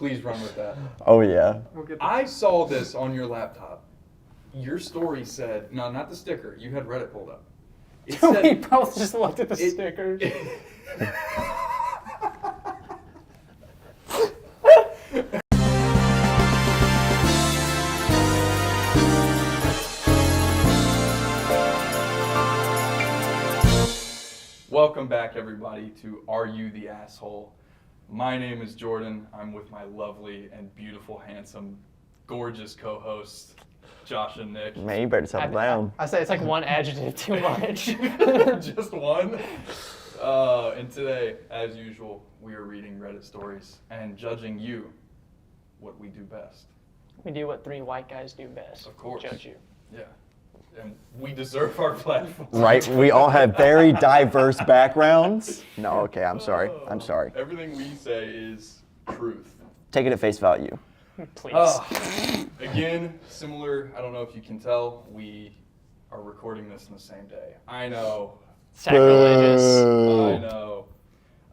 Please run with that. Oh, yeah. I saw this on your laptop. Your story said, no, not the sticker. You had Reddit pulled up. It We said, both just looked at the stickers. Welcome back, everybody, to Are You the Asshole? My name is Jordan. I'm with my lovely and beautiful, handsome, gorgeous co-hosts, Josh and Nick. Man, you better settle down. I say it's like one adjective too much. Just one. And today, as usual, we are reading Reddit stories and judging you what we do best. We do what three white guys do best. Of course. Judge you. Yeah. And we deserve our platform. Right? We all have very diverse backgrounds. No, okay, I'm sorry. I'm sorry. Everything we say is truth. Take it at face value. Please. Again, similar, I don't know if you can tell, we are recording this in the same day. I know. Sacrilegious. Boo. I know.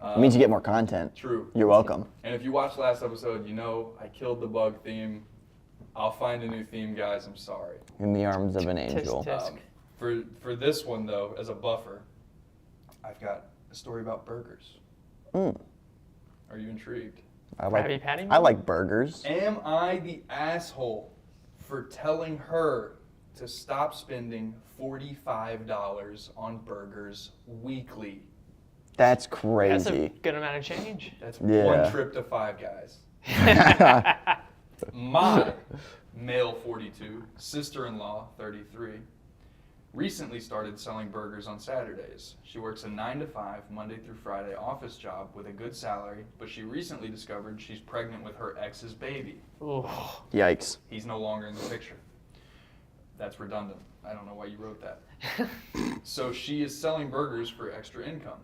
It means you get more content. True. You're welcome. And if you watched last episode, you know I killed the bug theme. I'll find a new theme, guys. I'm sorry. In the arms of an angel. Tisk. For this one, though, as a buffer, I've got a story about burgers. Mm. Are you intrigued? Krabby Patty? I like burgers. Am I the asshole for telling her to stop spending $45 on burgers weekly? That's That's a crazy. good amount of change. That's Yeah. one trip to Five Guys. My male 42, sister-in-law 33, recently started selling burgers on Saturdays. She works a 9 to 5, Monday through Friday office job with a good salary, but she recently discovered she's pregnant with her ex's baby. Ooh. Yikes. He's no longer in the picture. That's redundant. I don't know why you wrote that. So she is selling burgers for extra income.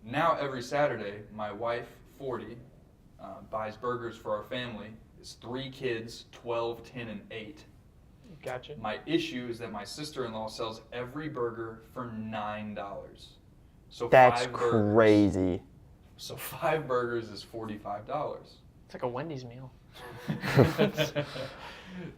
Now every Saturday, my wife, 40, buys burgers for our family. It's 3 kids, 12, 10, and 8. Gotcha. My issue is that my sister-in-law sells every burger for $9. So That's 5 burgers. crazy. So 5 burgers is $45. It's like a Wendy's meal.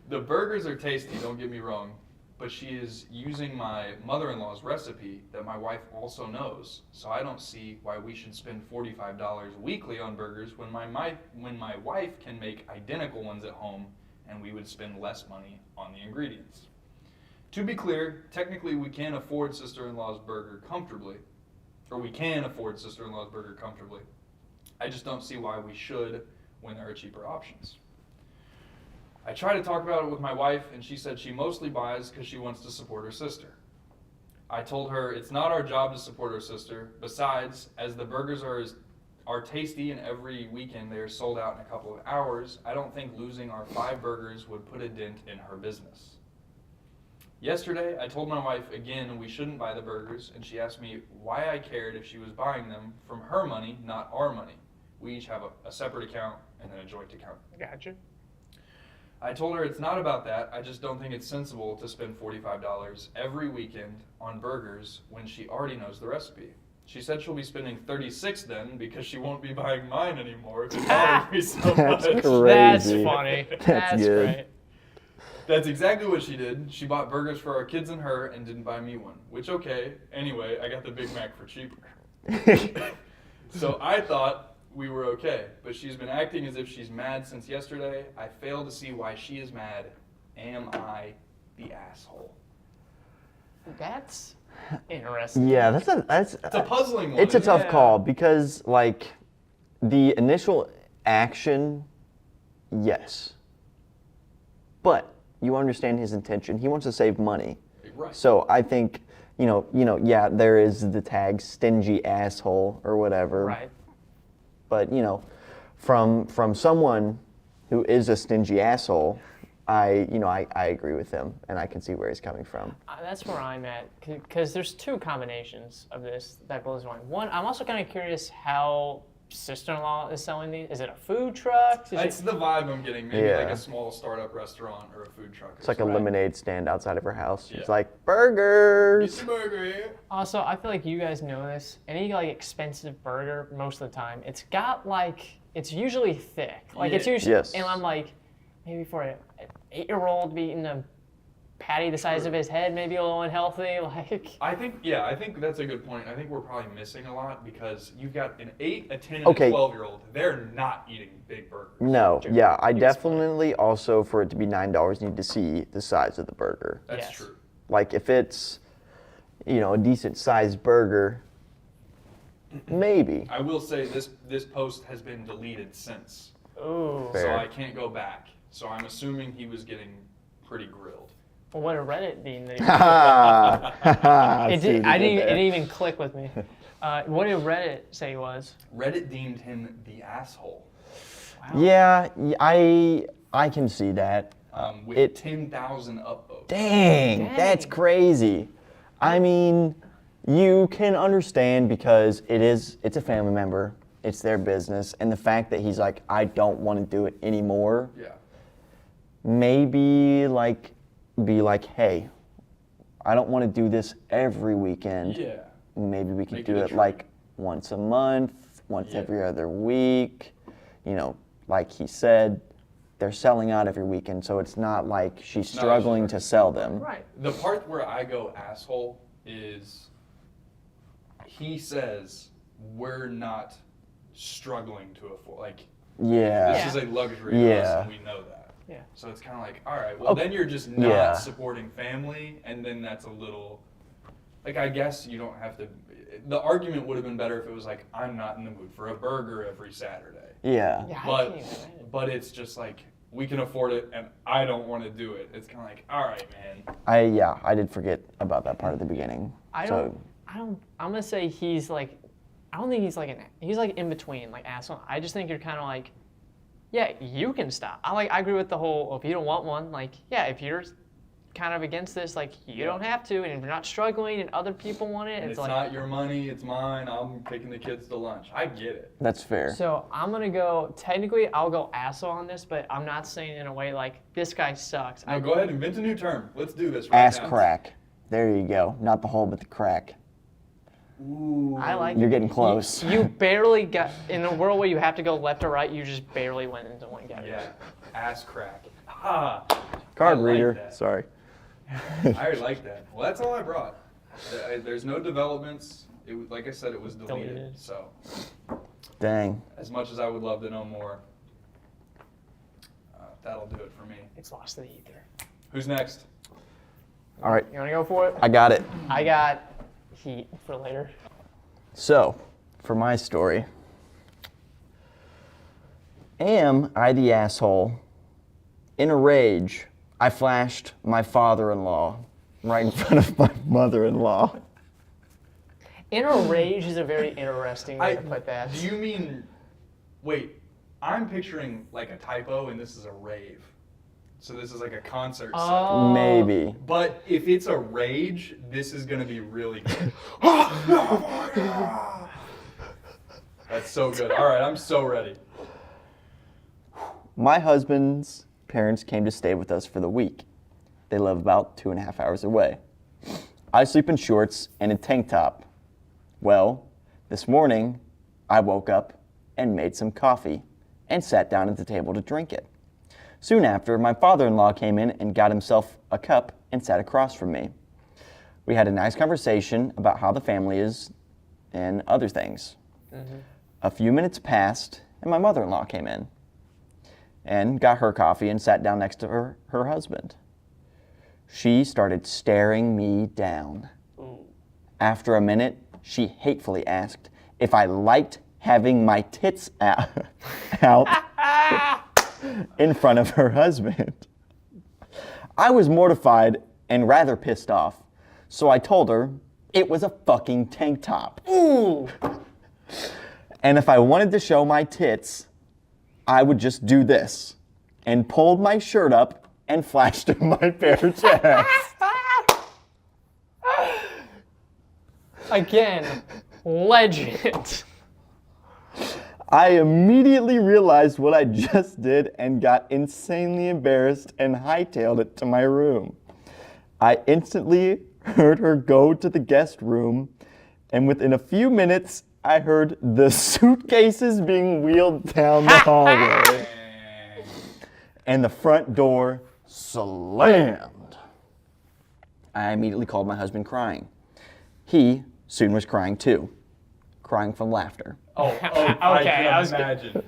The burgers are tasty, don't get me wrong, but she is using my mother-in-law's recipe that my wife also knows. So I don't see why we should spend $45 weekly on burgers when my wife can make identical ones at home and we would spend less money on the ingredients. To be clear, technically we can afford sister-in-law's burger comfortably, or we can afford sister-in-law's burger comfortably. I just don't see why we should when there are cheaper options. I tried to talk about it with my wife, and she said she mostly buys because she wants to support her sister. I told her it's not our job to support her sister. Besides, as the burgers are tasty and every weekend they are sold out in a couple of hours, I don't think losing our 5 burgers would put a dent in her business. Yesterday, I told my wife again we shouldn't buy the burgers, and she asked me why I cared if she was buying them from her money, not our money. We each have a separate account and then a joint account. Gotcha. I told her it's not about that. I just don't think it's sensible to spend $45 every weekend on burgers when she already knows the recipe. She said she'll be spending $36 then because she won't be buying mine anymore. It bothers me so That's much. crazy. That's funny. That's good. Great. That's exactly what she did. She bought burgers for our kids and her and didn't buy me one. Which, okay. Anyway, I got the Big Mac for cheaper. So I thought we were okay, but she's been acting as if she's mad since yesterday. I fail to see why she is mad. Am I the asshole? That's interesting. Yeah, that's It's a puzzling one. It's a tough Yeah. call because, like, the initial action, yes. But you understand his intention. He wants to save money. Right. So I think, yeah, there is the tag stingy asshole or whatever. Right. But, from someone who is a stingy asshole, I agree with him, and I can see where he's coming from. That's where I'm at, because there's 2 combinations of this that blows my mind. One, I'm also kind of curious how sister-in-law is selling these? Is it a food truck? It's the vibe I'm getting. Maybe Yeah. like a small startup restaurant or a food truck. It's like a lemonade stand outside of her house. Yeah. It's like, burgers. Get your burger here. Also, I feel like you guys know this. Any like expensive burger, most of the time, it's usually thick. Like it's Yeah. usually, Yes. and I'm like, maybe for an 8-year-old eating a patty the size of his head, maybe a little unhealthy. Like, I think that's a good point. I think we're probably missing a lot because you've got an 8, a 10, and Okay. a 12-year-old. They're not eating big burgers. No, yeah, I Explain. definitely also, for it to be $9, need to see the size of the burger. That's Yes. true. Like if it's, a decent sized burger, maybe. I will say this post has been deleted since, ooh. Fair. so I can't go back. So I'm assuming he was getting pretty grilled. Well, what a Reddit deemed that he I It didn't even click with me. What did Reddit say he was? Reddit deemed him the asshole. Yeah, I can see that. With It- 10,000 upvotes. Dang, that's Dang. crazy. I mean, you can understand because it's a family member, it's their business, and the fact that he's like, I don't want to do it anymore. Yeah. Maybe be like, hey, I don't want to do this every weekend. Yeah. Maybe we could Make do it a it treat. like once a month, once Yeah. every other week. Like he said, they're selling out every weekend, so it's not like she's not struggling like to sell them. Right. The part where I go asshole is he says we're not struggling to afford. Like Yeah. this is a luxury to us, Yeah. and we know that. Yeah. So it's kind of like, all right, well Okay. then you're just not Yeah. supporting family, and then that's a little. Like I guess you don't have to. The argument would have been better if it was like I'm not in the mood for a burger every Saturday. Yeah. Yeah, I But can't even imagine. but it's just like we can afford it, and I don't want to do it. It's kind of like, all right, man. I did forget about that part at the beginning. I'm gonna say he's like, I don't think he's like he's like in between, like asshole. I just think you're kind of like, yeah, you can stop. I agree with the whole, if you don't want one, like, yeah, if you're kind of against this, like, you don't have to, and if you're not struggling and other people want it, And it's it's like. not your money, it's mine. I'm taking the kids to lunch. I get it. That's fair. So I'm gonna go, technically I'll go asshole on this, but I'm not saying it in a way like, this guy sucks. Now go ahead, invent a new term. Let's do this right Ass now. crack. There you go. Not the hole, but the crack. Ooh. I like You're it. getting close. You barely got, in a world where you have to go left or right, you just barely went into one category. Yeah, ass crack. Ah, Card I like reader. that. Sorry. I like that. Well, that's all I brought. There's no developments. Like I said, it was deleted. Deleted. So, Dang. as much as I would love to know more, that'll do it for me. It's lost to the ether. Who's next? All right. You wanna go for it? I got it. I got heat for later. So, for my story, am I the asshole? In a rage, I flashed my father-in-law right in front of my mother-in-law. In a rage is a very interesting way to put that. Do you mean? Wait, I'm picturing like a typo, and this is a rave. So this is like a concert set. Oh. Maybe. But if it's a rage, this is gonna be really good. That's so good. All right, I'm so ready. My husband's parents came to stay with us for the week. They live about 2.5 hours away. I sleep in shorts and a tank top. Well, this morning, I woke up and made some coffee and sat down at the table to drink it. Soon after, my father-in-law came in and got himself a cup and sat across from me. We had a nice conversation about how the family is and other things. A few minutes passed and my mother-in-law came in and got her coffee and sat down next to her husband. She started staring me down. After a minute, she hatefully asked if I liked having my tits out in front of her husband. I was mortified and rather pissed off, so I told her it was a fucking tank top. Ooh. And if I wanted to show my tits, I would just do this, and pulled my shirt up and flashed my bare chest. Again, legend. I immediately realized what I just did and got insanely embarrassed and hightailed it to my room. I instantly heard her go to the guest room, and within a few minutes, I heard the suitcases being wheeled down the hallway, and the front door slammed. I immediately called my husband crying. He soon was crying too, crying from laughter. Oh, Okay, I I was can imagine.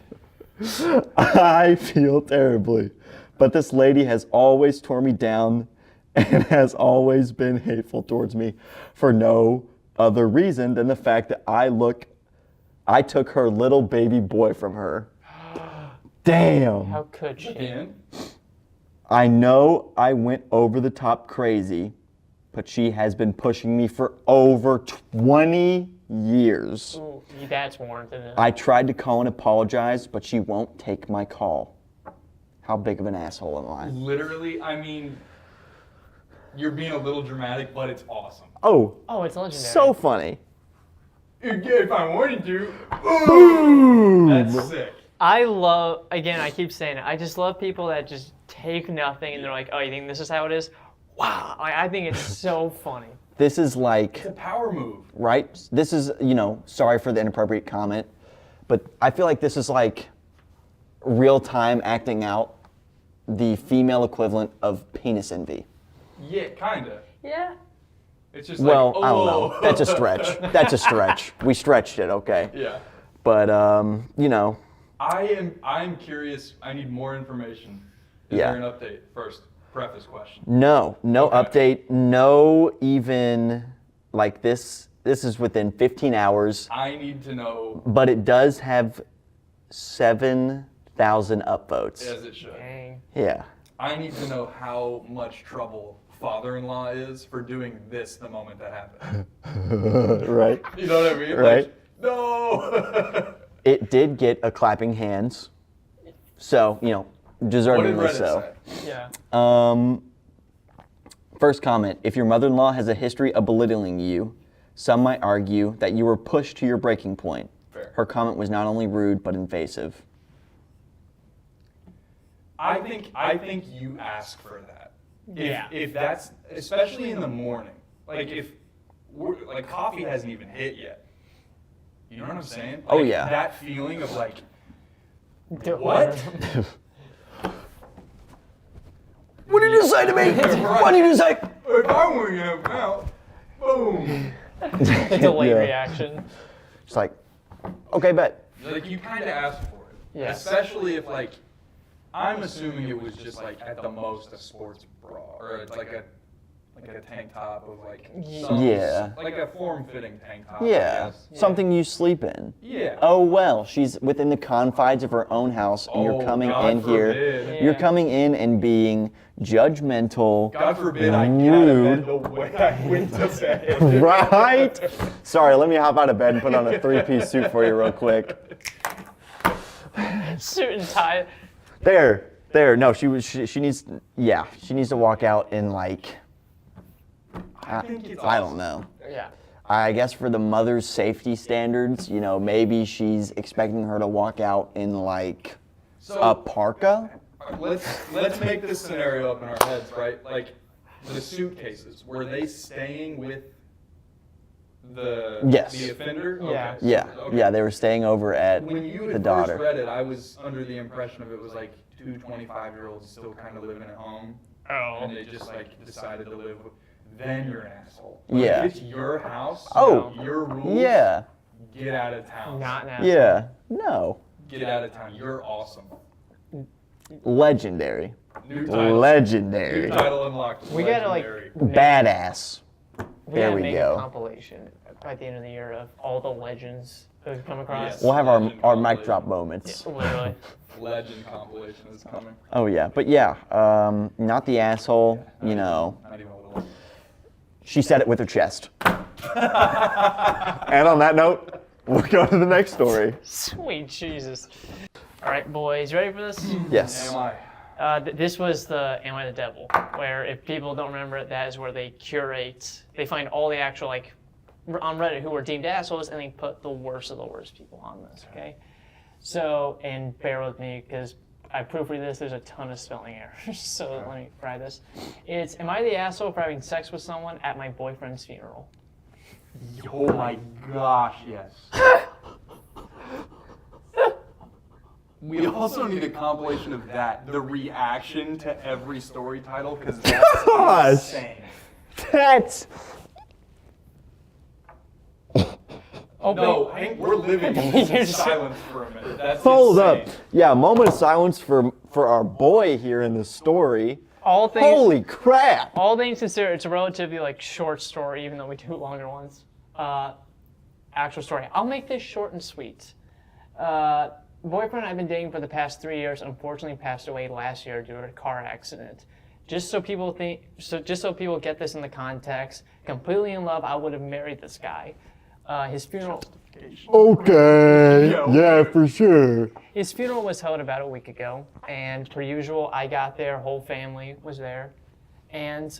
I feel terribly, but this lady has always torn me down and has always been hateful towards me for no other reason than the fact that I took her little baby boy from her. Damn. How could she? And I know I went over the top crazy, but she has been pushing me for over 20 years. Ooh, that's warranted. I tried to call and apologize, but she won't take my call. How big of an asshole am I? literally, I mean, you're being a little dramatic, but it's awesome. Oh, Oh, it's legendary. so funny. If I wanted to, Boom! that's sick. I love, again, I keep saying it, I just love people that just take nothing and they're like, oh, you think this is how it is? Wow. I think it's so funny. This is like, It's a power move. right? This is, sorry for the inappropriate comment, but I feel like this is like real time acting out the female equivalent of penis envy. Yeah, kinda. Yeah. It's just Well, like, I don't know. oh. That's a stretch. That's a stretch. We stretched it, okay? Yeah. But, I'm curious. I need more information. Is Yeah. there an update? First, preface question. no Okay. update, no even, like this is within 15 hours, I need to know but it does have 7,000 upvotes. as it should. Dang. Yeah. I need to know how much trouble father-in-law is for doing this the moment that happened. Right. You know what I mean? Right. Like, no. It did get a clapping hands, so, What did deservingly Reddit so. say? Yeah. First comment, if your mother-in-law has a history of belittling you, some might argue that you were pushed to your breaking point. Fair. Her comment was not only rude, but invasive. I think you ask for that. Yeah. If that's, especially in the morning, like like coffee hasn't even hit yet. You know what I'm saying? Oh, Like, yeah. That feeling of like, Do- what? What did you say to me? Right. What did you say? If I want to get out, boom. Delayed Yeah. reaction. It's like, okay, bet. Like you kind of ask for it. Yeah. Especially if like, I'm assuming it was just like at the most a sports bra or it's like a tank top of like some, Yeah. like a form-fitting tank top. I Yeah, guess. something you sleep in. Yeah. Oh well, she's within the confines of her own house, and you're Oh, coming God in here. forbid. You're Yeah. coming in and being judgmental. God forbid I get out of Rude. bed the way I went to bed. Right? Sorry, let me hop out of bed and put on a three-piece suit for you real quick. Suit and tie. There. No, she needs to walk out in like, I think it's I awesome. don't know. Yeah. I guess for the mother's safety standards, maybe she's expecting her to walk out in like So- a parka. Let's make this scenario up in our heads, right? Like the suitcases. Were they staying with the Yes. the offender? Yeah. Okay. Yeah, Okay. yeah, they were staying over at When you the had daughter. first read it, I was under the impression of it was like two 25-year-olds still kind of living at home, Oh. and they just like decided to live. Then you're an asshole. When Yeah. It's your house. Oh, Your rules. Yeah, Get out of town. Not now. yeah, no, Get out of town. You're awesome. legendary, New title. New legendary, title unlocked. We gotta like Legendary. badass. we There gotta we make go. a compilation by the end of the year of all the legends that we've come across. Yes. We'll have Legend our mic compilation. drop moments. Literally. Legend compilation is coming. Oh yeah, but yeah, not the asshole. Not even a little. She said it with her chest. And on that note, we'll go to the next story. Sweet Jesus. All right, boys, ready for this? Yes. Am I? This was the Am I the Devil, where if people don't remember it, that is where they they find all the actual, like, on Reddit who were deemed assholes, and they put the worst of the worst people on this, okay? So, and bear with me because I proofread this, there's a ton of spelling errors. So let me try this. It's, am I the asshole for having sex with someone at my boyfriend's funeral? Oh my gosh, yes. We also need a compilation of that, the reaction to every story title, because that's Gosh. insane. That's Oh, No, wait. Hank, we're living in silence for a minute. That's hold up. insane. Yeah, a moment of silence for our boy here in the story. All things, Holy crap! all things considered, it's a relatively like short story, even though we do longer ones. Actual story. I'll make this short and sweet. Boyfriend I've been dating for the past 3 years unfortunately passed away last year due to a car accident. Just so people get this in the context, completely in love, I would have married this guy. His funeral. Okay. Yeah, for sure. His funeral was held about a week ago, and per usual, I got there, whole family was there, and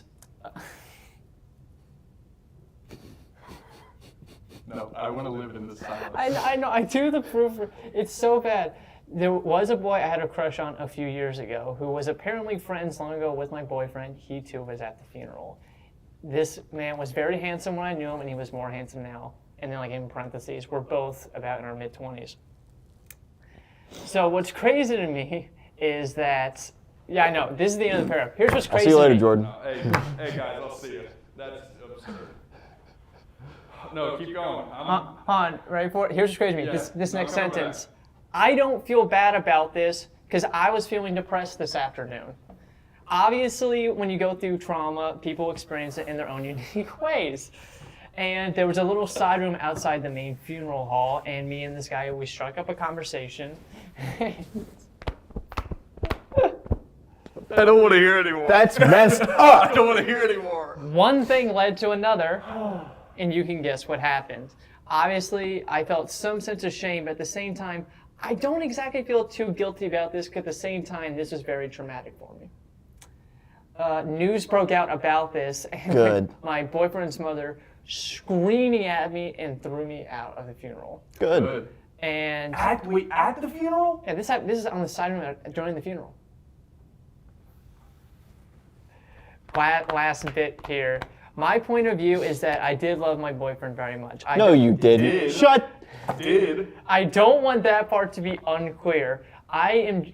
No, I want to live in the silence. I know, I do the proof. It's so bad. There was a boy I had a crush on a few years ago who was apparently friends long ago with my boyfriend. He too was at the funeral. This man was very handsome when I knew him, and he was more handsome now. And then, like in parentheses, we're both about in our mid-20s. So what's crazy to me is that, yeah, I know, this is the end of the paragraph. Here's what's I'll crazy see you later, to me. Jordan. Hey guys, I'll see you. That's absurd. No, keep going. Han, ready for it? Here's what's crazy to me. Yeah, This no, next come back. sentence. I don't feel bad about this because I was feeling depressed this afternoon. Obviously, when you go through trauma, people experience it in their own unique ways. And there was a little side room outside the main funeral hall, and me and this guy, we struck up a conversation. I don't want to hear anymore. That's messed up. I don't want to hear anymore. One thing led to another, and you can guess what happened. Obviously, I felt some sense of shame, but at the same time, I don't exactly feel too guilty about this, because at the same time, this was very traumatic for me. News broke out about this, and Good. my boyfriend's mother screaming at me and threw me out of the funeral. Good. And At the funeral? yeah, this is on the side room during the funeral. Last bit here. My point of view is that I did love my boyfriend very much. No, you didn't. did. Shut. Did. I don't want that part to be unclear. And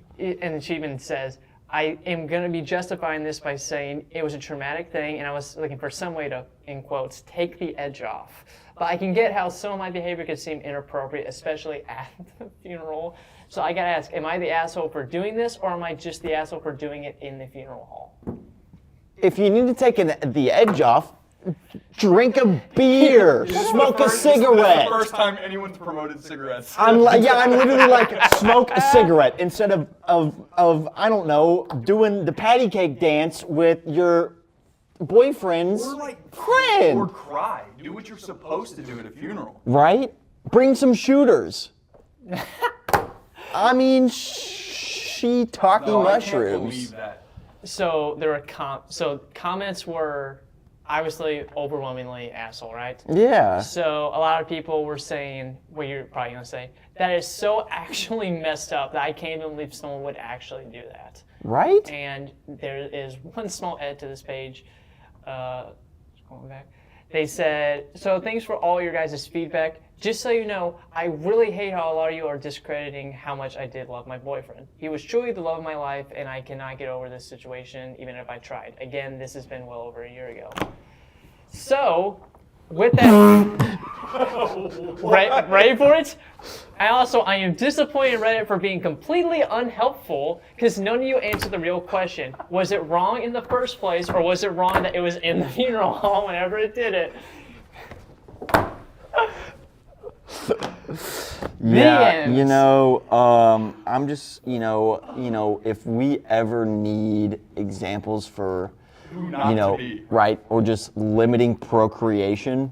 she even says, I am going to be justifying this by saying it was a traumatic thing and I was looking for some way to, in quotes, take the edge off. But I can get how some of my behavior could seem inappropriate, especially at the funeral. So I got to ask, am I the asshole for doing this, or am I just the asshole for doing it in the funeral hall? If you need to take the edge off, drink a beer, smoke a cigarette. That's the first time anyone's promoted cigarettes. I'm literally like smoke a cigarette instead of I don't know, doing the patty cake dance with your boyfriend's Or like friend. Or cry. Do what you're supposed to do at a funeral. Right? Bring some shooters. I mean, shiitake No, I can't mushrooms. believe that. So there were comments were obviously overwhelmingly asshole, right? Yeah. So a lot of people were saying, what you're probably gonna say, that is so actually messed up that I can't even believe someone would actually do that. Right? And there is one small edit to this page. Scrolling back. They said, so thanks for all your guys' feedback. Just so you know, I really hate how a lot of you are discrediting how much I did love my boyfriend. He was truly the love of my life, and I cannot get over this situation, even if I tried. Again, this has been well over a year ago. So, with that, ready for it? I am disappointed in Reddit for being completely unhelpful because none of you answered the real question. Was it wrong in the first place, or was it wrong that it was in the funeral hall whenever it did it? Yeah, end. you know, I'm just, you know, if we ever need examples for, Not you know, to be. right, or just limiting procreation,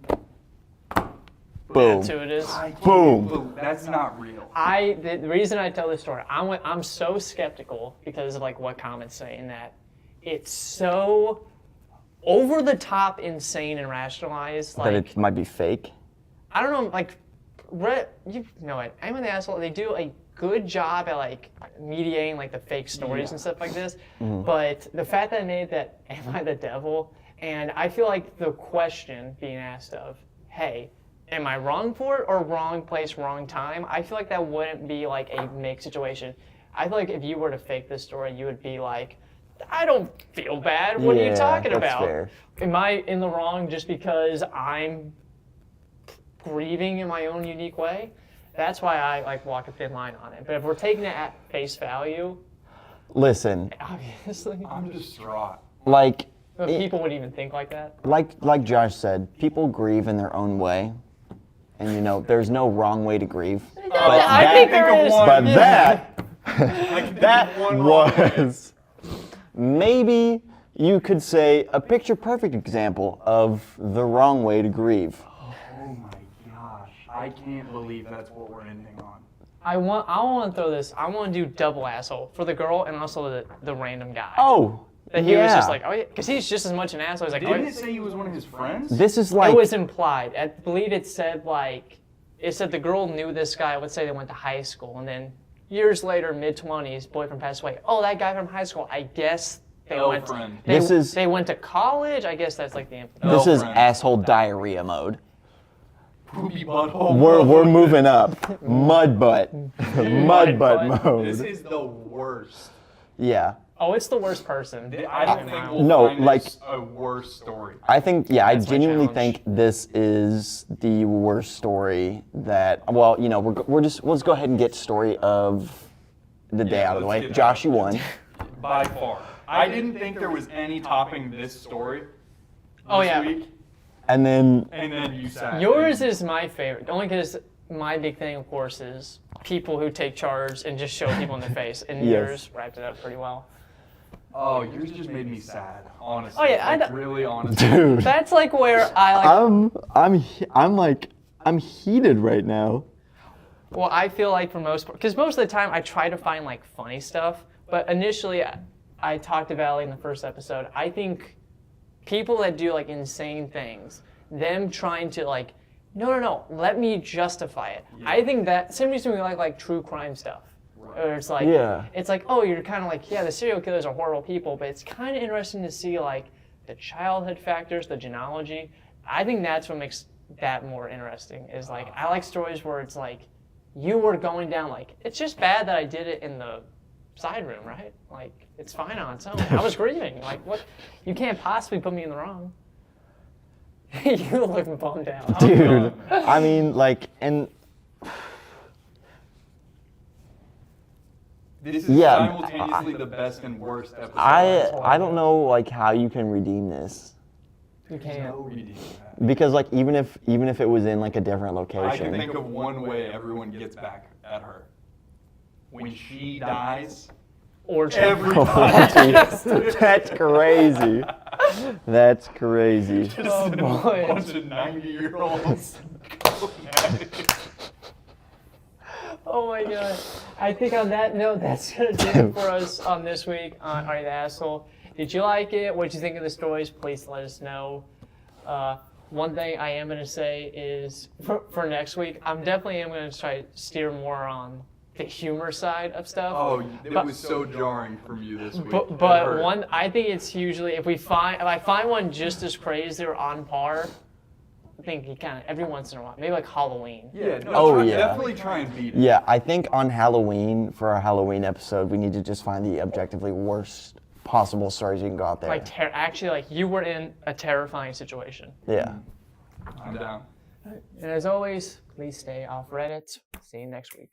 boom. That's who it is. Boom. That's not real. The reason I tell this story, I'm so skeptical because of like what comments say in that it's so over the top, insane, and rationalized. Like That it might be fake. I don't know, like you know it. I'm an asshole. They do a good job at like mediating like the fake stories and stuff like this. But the fact that I made that, am I the devil? And I feel like the question being asked of, hey, am I wrong for it or wrong place, wrong time? I feel like that wouldn't be like a make situation. I feel like if you were to fake this story, you would be like, I don't feel bad. What are you talking that's about? fair. Am I in the wrong just because I'm grieving in my own unique way? That's why I like walk a thin line on it. But if we're taking it at face value, Listen, obviously, I'm distraught. like but people would even think like that. like Josh said, people grieve in their own way, and you know there's no wrong way to grieve. I think there is. But that I can that think of one wrong way. was maybe you could say a picture perfect example of the wrong way to grieve. Oh my gosh. I can't believe that's what we're ending on. I want to throw this. I want to do double asshole for the girl and also the random guy. Oh, That he was just like, oh yeah, because he's just as much an asshole. He's like, Didn't oh, it say he was one of his friends? this is like it was implied. I believe it said the girl knew this guy. Let's say they went to high school, and then years later, mid-20s, boyfriend passed away. Oh, that guy from high school. I guess they went. Girlfriend. They went to college. I guess that's like the implication. this is friend. asshole diarrhea mode. Poopy butthole. We're moving up. Mud butt. Mud butt butt. mode. This is the worst. Yeah. Oh, it's the worst person. I don't think we'll No, find like- this a worse story. I think, yeah, I That's my genuinely challenge. think this is the worst story that, well, you know, let's go ahead and get story of the day out of the let's way. get Josh, that. you won. By far. I didn't think there was any topping this story Oh, this yeah. week, And then, and then you sat. Yours is my favorite, only because my big thing, of course, is people who take charge and just show people in the face. And Yes. yours wrapped it up pretty well. Oh, yours just made me sad, honestly. Oh, yeah, Like, I know. really honestly. dude, That's like where I like. I'm heated right now. Well, I feel like for most, because most of the time I try to find like funny stuff, but initially I talked about in the first episode. I think people that do like insane things, them trying to like, no, let me justify it. I think that same reason we like true crime stuff. Or it's like, Yeah. it's like, oh, you're kind of like, yeah, the serial killers are horrible people, but it's kind of interesting to see like the childhood factors, the genealogy. I think that's what makes that more interesting. Is like I like stories where it's like you were going down like it's just bad that I did it in the side room, right? Like it's fine on its own. I was grieving. Like what? You can't possibly put me in the wrong. You look bummed out. Dude, I mean, like, and This is Yeah, simultaneously the best and worst episode. I don't know, like, how you can redeem this. You There's can't. no redeeming that. Because, like, even if it was in, like, a different I can location. think of one way everyone gets back at her. When she dies, Or every Oh, time. geez. That's crazy. That's crazy. Just Oh, a boy. bunch of 90-year-olds. Oh my god. I think on that note, that's going to do it for us on this week on Are You the Asshole? Did you like it? What did you think of the stories? Please let us know. One thing I am going to say is for next week, I'm definitely going to try to steer more on the humor side of stuff. Oh, it But- was so jarring from you this week. It But hurt. one, I think it's usually if I find one just as crazy or on par, I think you kind of every once in a while, maybe like Halloween. Yeah, no, Oh, try, yeah. definitely try and beat it. Yeah, I think on Halloween, for our Halloween episode, we need to just find the objectively worst possible stories you can go out there. Like actually, like you were in a terrifying situation. Yeah. I'm down. And as always, please stay off Reddit. See you next week.